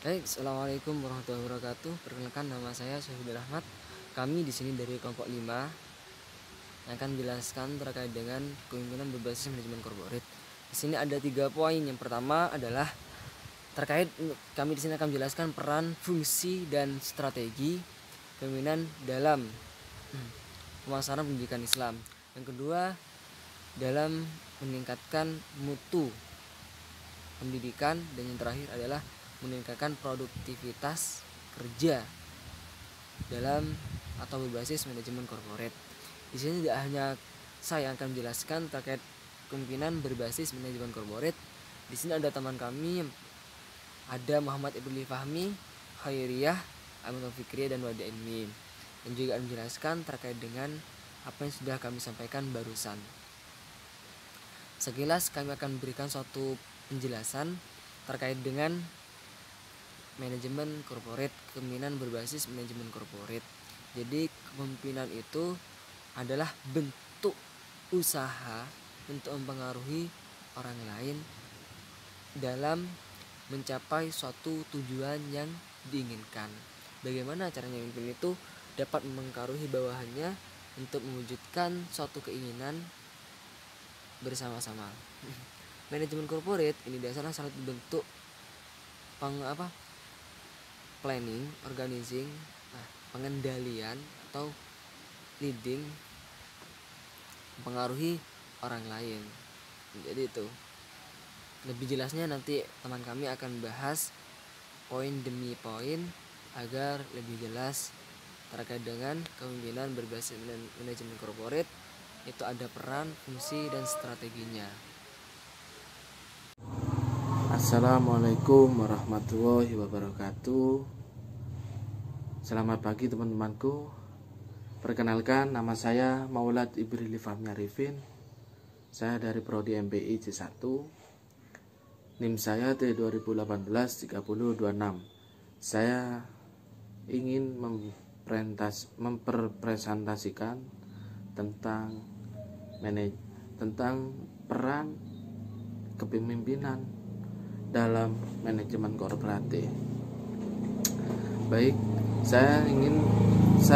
Assalamualaikum warahmatullahi wabarakatuh. Perkenalkan, nama saya Syahidul Ahmad. Kami di sini dari kelompok 5 yang akan menjelaskan terkait dengan kepemimpinan berbasis manajemen korporat. Di sini ada 3 poin. Yang pertama adalah terkait kami di sini akan menjelaskan peran, fungsi, dan strategi kepemimpinan dalam pemasaran pendidikan Islam. Yang kedua, dalam meningkatkan mutu pendidikan, dan yang terakhir adalah meningkatkan produktivitas kerja dalam atau berbasis manajemen korporat. Di sini tidak hanya saya yang akan menjelaskan terkait kepemimpinan berbasis manajemen korporat. Di sini ada teman kami, ada Muhammad Ibnu Fahmi, Khairiyah, Amin Fikriyah, dan Wadi Ilmi, dan juga akan menjelaskan terkait dengan apa yang sudah kami sampaikan barusan. Sekilas kami akan memberikan suatu penjelasan terkait dengan manajemen korporat, kepemimpinan berbasis manajemen korporat. Jadi kepemimpinan itu adalah bentuk usaha untuk mempengaruhi orang lain dalam mencapai suatu tujuan yang diinginkan. Bagaimana caranya memimpin itu dapat mempengaruhi bawahannya untuk mewujudkan suatu keinginan bersama-sama. Manajemen korporat ini dasarnya sangat bentuk planning, organizing, pengendalian atau leading, mempengaruhi orang lain. Jadi itu lebih jelasnya nanti teman kami akan bahas poin demi poin agar lebih jelas terkait dengan kepemimpinan berbasis manajemen korporat. Itu ada peran, fungsi, dan strateginya. Assalamualaikum warahmatullahi wabarakatuh. Selamat pagi teman-temanku. Perkenalkan, nama saya Maulad Ibrili Fahmi Arifin. Saya dari Prodi MPI C1. NIM saya T2018-3026. Saya ingin mempresentasikan tentang peran kepemimpinan dalam manajemen korporatif. Baik, saya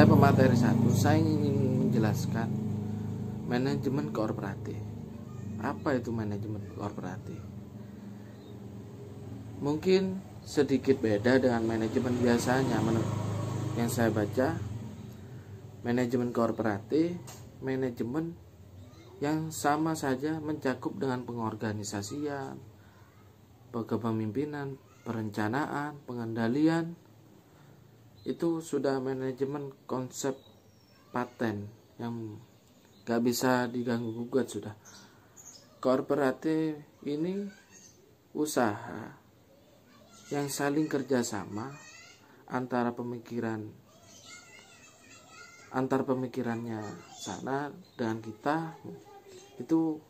pemateri 1. Saya ingin menjelaskan manajemen korporatif. Apa itu manajemen korporatif? Mungkin sedikit beda dengan manajemen biasanya. Yang saya baca, manajemen korporatif, manajemen yang sama saja mencakup dengan pengorganisasian, kepemimpinan, perencanaan, pengendalian. Itu sudah manajemen konsep paten yang gak bisa diganggu gugat sudah. Korporatif ini usaha yang saling kerjasama antar pemikirannya sana dengan kita, itu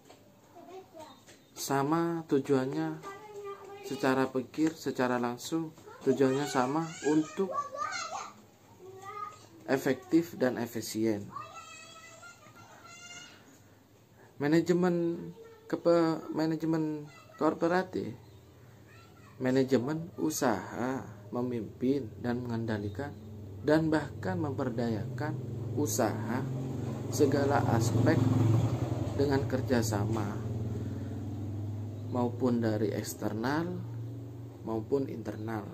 sama tujuannya, secara pikir, secara langsung tujuannya sama untuk efektif dan efisien. Manajemen korporatif, manajemen usaha memimpin dan mengendalikan dan bahkan memberdayakan usaha segala aspek dengan kerjasama, maupun dari eksternal maupun internal.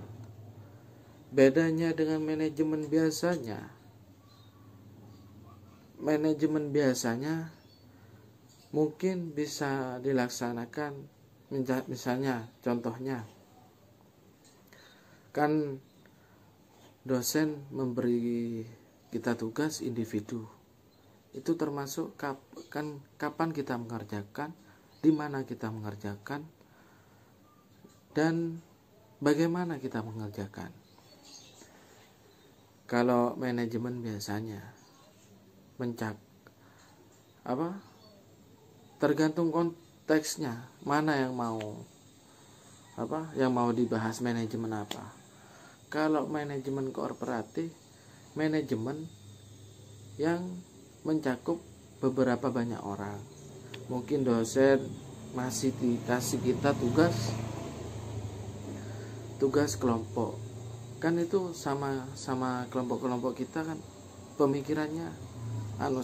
Bedanya dengan manajemen biasanya mungkin bisa dilaksanakan, misalnya contohnya kan dosen memberi kita tugas individu, itu termasuk kapan kita mengerjakan, di mana kita mengerjakan, dan bagaimana kita mengerjakan. Kalau manajemen biasanya tergantung konteksnya, mana yang mau dibahas, manajemen apa. Kalau manajemen korporatif, manajemen yang mencakup beberapa banyak orang. Mungkin dosen masih dikasih kita tugas kelompok. Kan itu sama kelompok-kelompok kita kan pemikirannya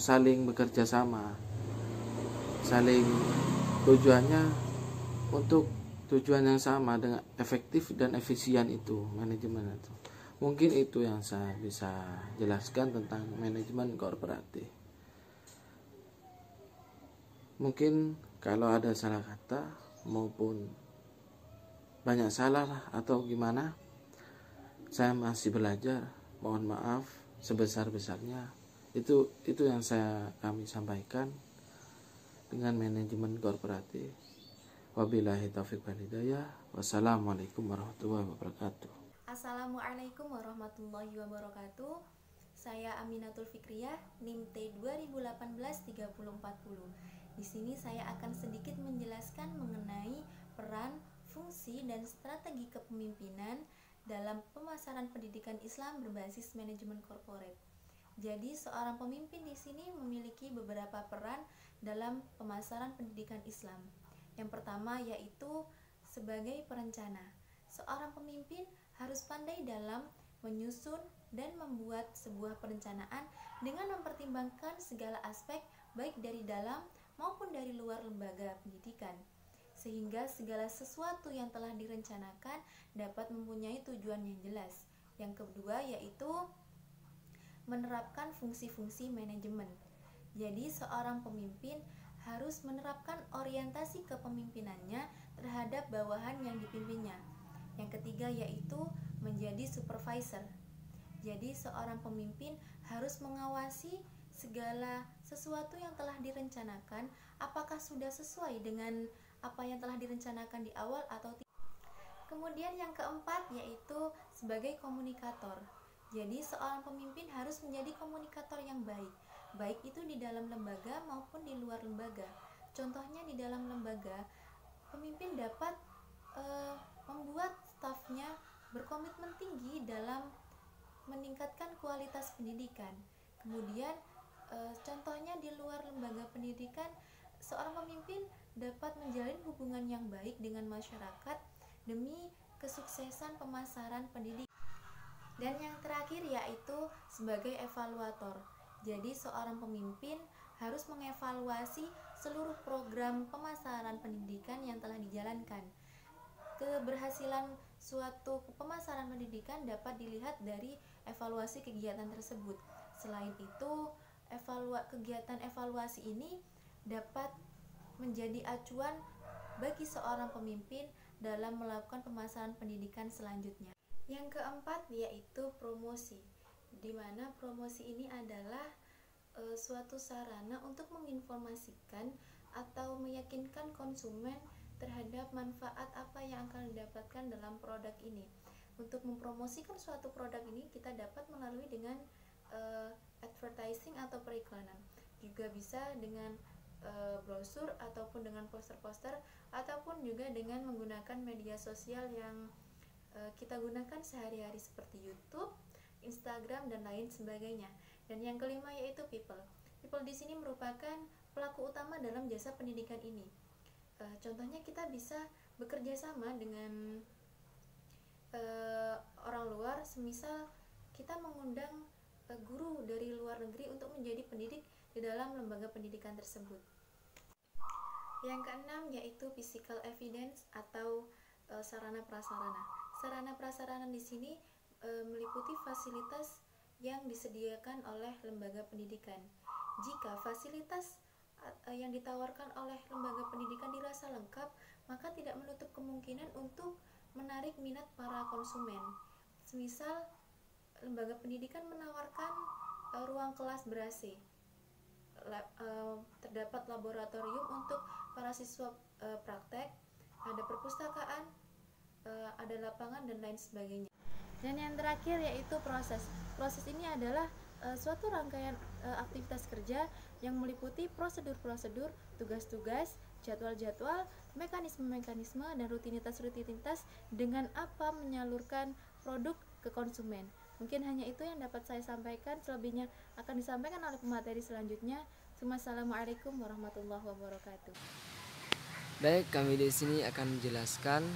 saling bekerja sama, saling tujuannya untuk tujuan yang sama dengan efektif dan efisien. Itu manajemen itu. Mungkin itu yang saya bisa jelaskan tentang manajemen korporatif. Mungkin kalau ada salah kata maupun banyak salah lah atau gimana, saya masih belajar, mohon maaf sebesar-besarnya. Itu yang kami sampaikan dengan manajemen korporatif. Wabillahi taufiq wal hidayah. Wassalamualaikum warahmatullahi wabarakatuh. Assalamualaikum warahmatullahi wabarakatuh. Saya Aminatul Fikriyah, NIM T 2018-3040. Di sini saya akan sedikit menjelaskan mengenai peran, fungsi, dan strategi kepemimpinan dalam pemasaran pendidikan Islam berbasis manajemen korporat. Jadi, seorang pemimpin di sini memiliki beberapa peran dalam pemasaran pendidikan Islam. Yang pertama yaitu sebagai perencana. Seorang pemimpin harus pandai dalam menyusun dan membuat sebuah perencanaan dengan mempertimbangkan segala aspek baik dari dalam maupun dari luar lembaga pendidikan, sehingga segala sesuatu yang telah direncanakan dapat mempunyai tujuan yang jelas. Yang kedua yaitu menerapkan fungsi-fungsi manajemen. Jadi seorang pemimpin harus menerapkan orientasi kepemimpinannya terhadap bawahan yang dipimpinnya. Yang ketiga yaitu menjadi supervisor. Jadi seorang pemimpin harus mengawasi segala sesuatu yang telah direncanakan, apakah sudah sesuai dengan apa yang telah direncanakan di awal atau tidak. Kemudian yang keempat yaitu sebagai komunikator. Jadi seorang pemimpin harus menjadi komunikator yang baik, baik itu di dalam lembaga maupun di luar lembaga. Contohnya di dalam lembaga, pemimpin dapat membuat stafnya berkomitmen tinggi dalam meningkatkan kualitas pendidikan. Kemudian contohnya di luar lembaga pendidikan, seorang pemimpin dapat menjalin hubungan yang baik dengan masyarakat demi kesuksesan pemasaran pendidikan. Dan yang terakhir yaitu sebagai evaluator. Jadi seorang pemimpin harus mengevaluasi seluruh program pemasaran pendidikan yang telah dijalankan. Keberhasilan suatu pemasaran pendidikan dapat dilihat dari evaluasi kegiatan tersebut. Selain itu, kegiatan evaluasi ini dapat menjadi acuan bagi seorang pemimpin dalam melakukan pemasaran pendidikan selanjutnya. Yang keempat yaitu promosi, di mana promosi ini adalah suatu sarana untuk menginformasikan atau meyakinkan konsumen terhadap manfaat apa yang akan didapatkan dalam produk ini. Untuk mempromosikan suatu produk ini kita dapat melalui dengan advertising atau periklanan. Juga bisa dengan brosur ataupun dengan poster-poster, ataupun juga dengan menggunakan media sosial yang kita gunakan sehari-hari seperti YouTube, Instagram, dan lain sebagainya. Dan yang kelima yaitu people. People di sini merupakan pelaku utama dalam jasa pendidikan ini. Contohnya kita bisa bekerja sama dengan orang luar, semisal kita mengundang guru dari luar negeri untuk menjadi pendidik di dalam lembaga pendidikan tersebut. Yang keenam yaitu physical evidence atau sarana prasarana. Sarana prasarana di sini meliputi fasilitas yang disediakan oleh lembaga pendidikan. Jika fasilitas yang ditawarkan oleh lembaga pendidikan dirasa lengkap, maka tidak menutup kemungkinan untuk menarik minat para konsumen. Semisal lembaga pendidikan menawarkan ruang kelas ber-AC, terdapat laboratorium untuk para siswa praktek, ada perpustakaan, ada lapangan, dan lain sebagainya. Dan yang terakhir yaitu proses. Proses ini adalah suatu rangkaian aktivitas kerja yang meliputi prosedur-prosedur, tugas-tugas, jadwal-jadwal, mekanisme-mekanisme, dan rutinitas-rutinitas dengan apa menyalurkan produk ke konsumen. Mungkin hanya itu yang dapat saya sampaikan, selebihnya akan disampaikan oleh pemateri selanjutnya. Wassalamualaikum warahmatullahi wabarakatuh. Baik, kami di sini akan menjelaskan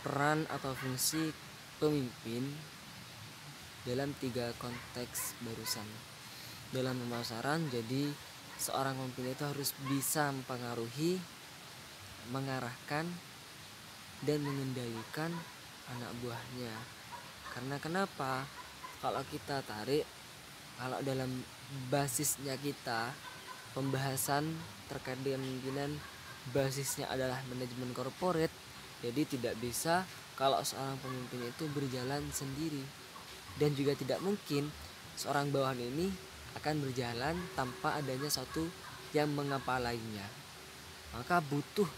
peran atau fungsi pemimpin dalam 3 konteks barusan. Dalam pemasaran, jadi seorang pemimpin itu harus bisa mempengaruhi, mengarahkan, dan mengendalikan anak buahnya. Karena kenapa? Kalau kita tarik, kalau dalam basisnya kita, pembahasan terkait dengan pimpinan basisnya adalah manajemen korporat, jadi tidak bisa kalau seorang pemimpin itu berjalan sendiri, dan juga tidak mungkin seorang bawahan ini akan berjalan tanpa adanya satu yang mengepalainya. Maka butuh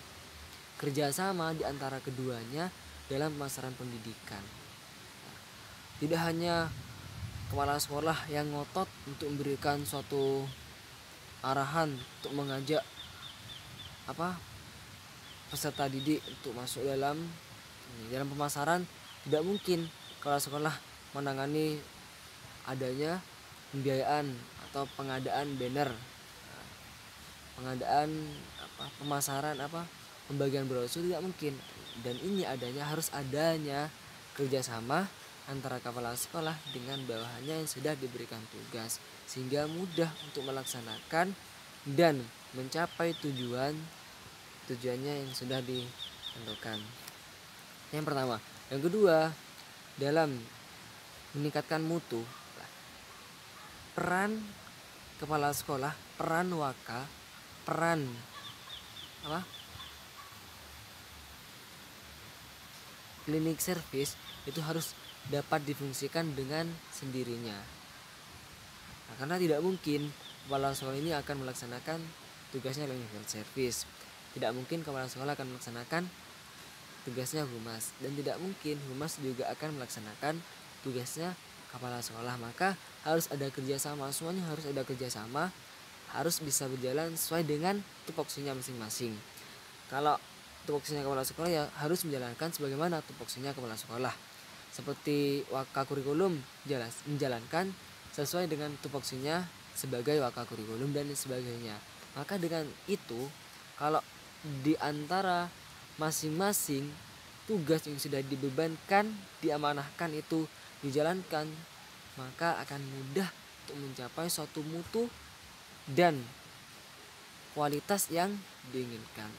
kerjasama di antara keduanya dalam pemasaran pendidikan. Tidak hanya kepala sekolah yang ngotot untuk memberikan suatu arahan untuk mengajak peserta didik untuk masuk dalam pemasaran. Tidak mungkin kepala sekolah menangani adanya pembiayaan atau pengadaan banner, pengadaan pemasaran pembagian brosur, tidak mungkin. Dan ini harus adanya kerjasama antara kepala sekolah dengan bawahannya yang sudah diberikan tugas, sehingga mudah untuk melaksanakan dan mencapai tujuannya yang sudah ditentukan. Yang pertama. Yang kedua, dalam meningkatkan mutu, peran kepala sekolah, peran waka, peran klinik service itu harus dapat difungsikan dengan sendirinya. Karena tidak mungkin kepala sekolah ini akan melaksanakan tugasnya klinik service, tidak mungkin kepala sekolah akan melaksanakan tugasnya humas, dan tidak mungkin humas juga akan melaksanakan tugasnya kepala sekolah. Maka harus ada kerjasama, semuanya harus ada kerjasama, harus bisa berjalan sesuai dengan tupoksinya masing-masing. Kalau tupoksinya kepala sekolah, ya harus menjalankan sebagaimana tupoksinya kepala sekolah. Seperti waka kurikulum, menjalankan sesuai dengan tupoksinya sebagai waka kurikulum dan sebagainya. Maka dengan itu, kalau di antara masing-masing tugas yang sudah dibebankan, diamanahkan itu dijalankan, maka akan mudah untuk mencapai suatu mutu dan kualitas yang diinginkan.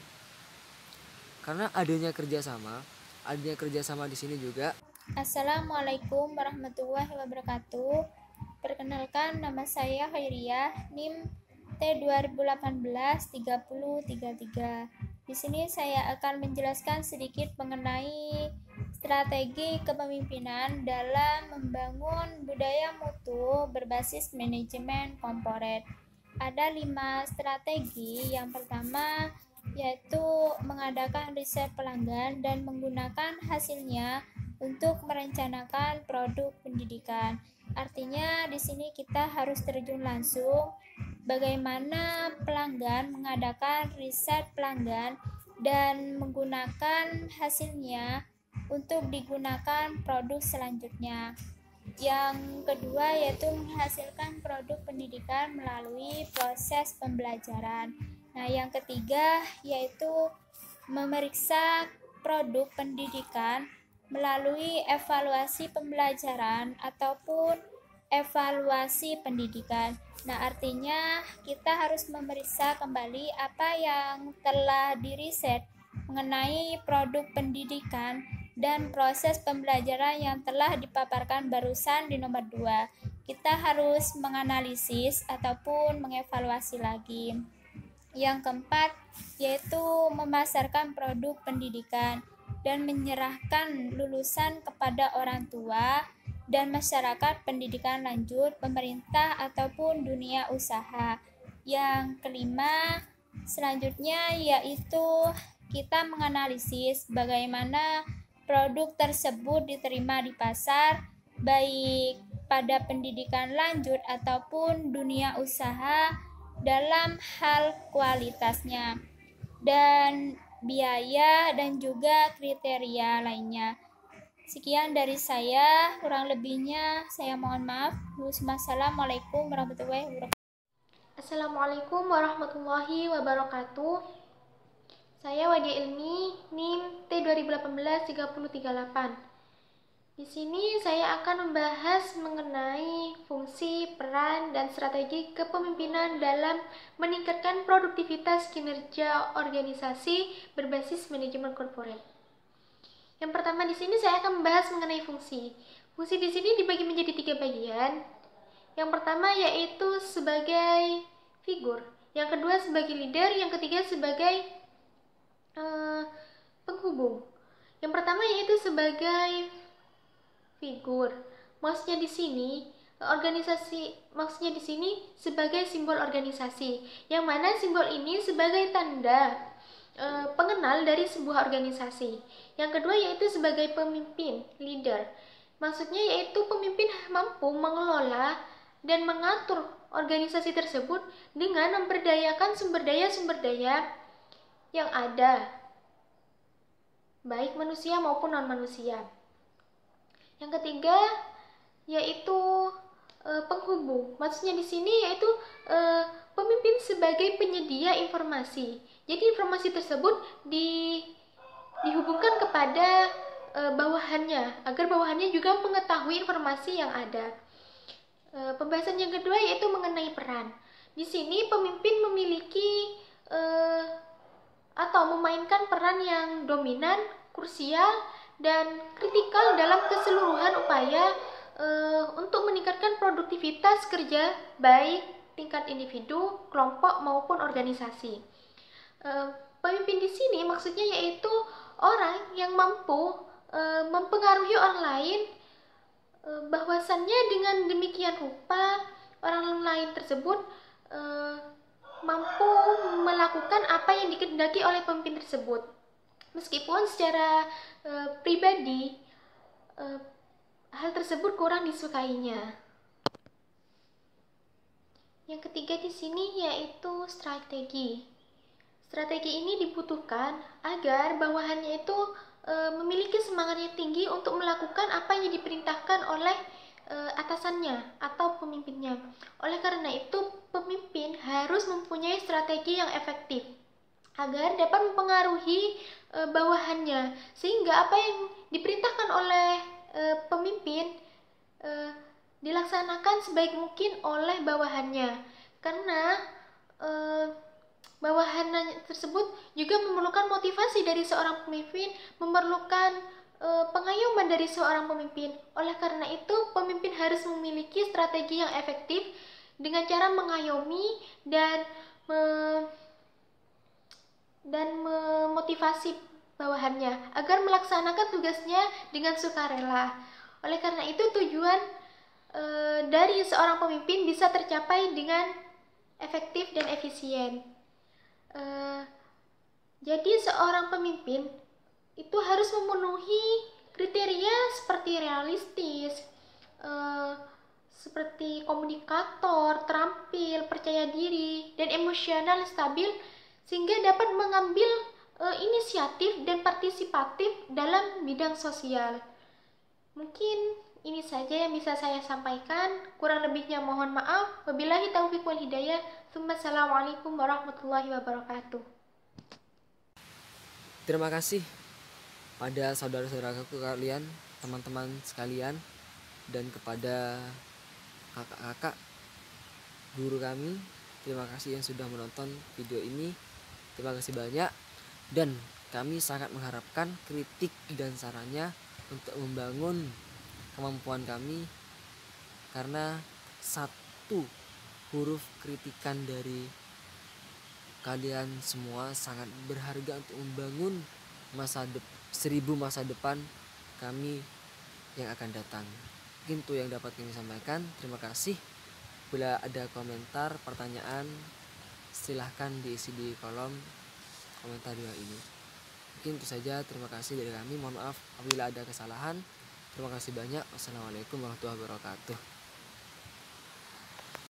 Karena adanya kerjasama di sini juga. Assalamualaikum warahmatullahi wabarakatuh. Perkenalkan, nama saya Khairiyah, NIM T2018-3033. Di sini saya akan menjelaskan sedikit mengenai strategi kepemimpinan dalam membangun budaya mutu berbasis manajemen korporat. Ada 5 strategi. Yang pertama yaitu mengadakan riset pelanggan dan menggunakan hasilnya untuk merencanakan produk pendidikan. Artinya di sini kita harus terjun langsung bagaimana pelanggan mengadakan riset pelanggan dan menggunakan hasilnya untuk digunakan produk selanjutnya. Yang kedua yaitu menghasilkan produk pendidikan melalui proses pembelajaran. Nah, yang ketiga yaitu memeriksa produk pendidikan melalui evaluasi pembelajaran ataupun evaluasi pendidikan. Nah, artinya kita harus memeriksa kembali apa yang telah diriset mengenai produk pendidikan dan proses pembelajaran yang telah dipaparkan barusan di nomor 2. Kita harus menganalisis ataupun mengevaluasi lagi. Yang keempat yaitu memasarkan produk pendidikan dan menyerahkan lulusan kepada orang tua dan masyarakat pendidikan lanjut, pemerintah ataupun dunia usaha. Yang kelima selanjutnya yaitu kita menganalisis bagaimana produk tersebut diterima di pasar, baik pada pendidikan lanjut ataupun dunia usaha dalam hal kualitasnya dan biaya dan juga kriteria lainnya. Sekian dari saya, kurang lebihnya saya mohon maaf. Wassalamualaikum warahmatullahi wabarakatuh. Assalamualaikum warahmatullahi wabarakatuh. Saya Wadia Ilmi, NIM T2018-3038. Di sini saya akan membahas mengenai fungsi, peran, dan strategi kepemimpinan dalam meningkatkan produktivitas kinerja organisasi berbasis manajemen korporat. Yang pertama di sini saya akan membahas mengenai fungsi. Fungsi di sini dibagi menjadi 3 bagian. Yang pertama yaitu sebagai figur, yang kedua sebagai leader, yang ketiga sebagai penghubung. Yang pertama yaitu sebagai figur. Maksudnya di sini sebagai simbol organisasi, yang mana simbol ini sebagai tanda pengenal dari sebuah organisasi. Yang kedua yaitu sebagai pemimpin, leader. Maksudnya yaitu pemimpin mampu mengelola dan mengatur organisasi tersebut dengan memberdayakan sumber daya yang ada, baik manusia maupun non-manusia. Yang ketiga yaitu penghubung. Maksudnya di sini yaitu pemimpin sebagai penyedia informasi. Jadi informasi tersebut dihubungkan kepada bawahannya agar bawahannya juga mengetahui informasi yang ada. Pembahasan yang kedua yaitu mengenai peran. Di sini pemimpin memiliki atau memainkan peran yang dominan, krusial, dan kritikal dalam keseluruhan upaya untuk meningkatkan produktivitas kerja baik tingkat individu, kelompok maupun organisasi. Pemimpin di sini maksudnya yaitu orang yang mampu mempengaruhi orang lain, bahwasannya dengan demikian rupa orang lain tersebut mampu melakukan apa yang dikehendaki oleh pemimpin tersebut, meskipun secara pribadi hal tersebut kurang disukainya. Yang ketiga di sini yaitu strategi. Strategi ini dibutuhkan agar bawahannya itu memiliki semangat yang tinggi untuk melakukan apa yang diperintahkan oleh atasannya atau pemimpinnya. Oleh karena itu, pemimpin harus mempunyai strategi yang efektif agar dapat mempengaruhi bawahannya, sehingga apa yang diperintahkan oleh pemimpin dilaksanakan sebaik mungkin oleh bawahannya. Karena bawahan tersebut juga memerlukan motivasi dari seorang pemimpin, memerlukan pengayoman dari seorang pemimpin. Oleh karena itu, pemimpin harus memiliki strategi yang efektif dengan cara mengayomi dan memotivasi bawahannya agar melaksanakan tugasnya dengan sukarela. Oleh karena itu, tujuan dari seorang pemimpin bisa tercapai dengan efektif dan efisien. Jadi seorang pemimpin itu harus memenuhi kriteria seperti realistis, seperti komunikator, terampil, percaya diri, dan emosional stabil, sehingga dapat mengambil inisiatif dan partisipatif dalam bidang sosial. Mungkin ini saja yang bisa saya sampaikan. Kurang lebihnya mohon maaf. Wabillahi taufiq wal hidayah. Assalamualaikum warahmatullahi wabarakatuh. Terima kasih pada saudara-saudaraku kalian, teman-teman sekalian, dan kepada kakak-kakak guru kami. Terima kasih yang sudah menonton video ini. Terima kasih banyak, dan kami sangat mengharapkan kritik dan sarannya untuk membangun kemampuan kami, karena satu huruf kritikan dari kalian semua sangat berharga untuk membangun 1000 masa depan kami yang akan datang. Mungkin itu yang dapat kami sampaikan. Terima kasih. Bila ada komentar, pertanyaan, silahkan diisi di kolom komentar di bawah ini. Mungkin itu saja. Terima kasih dari kami. Mohon maaf apabila ada kesalahan. Terima kasih banyak. Wassalamualaikum warahmatullahi wabarakatuh.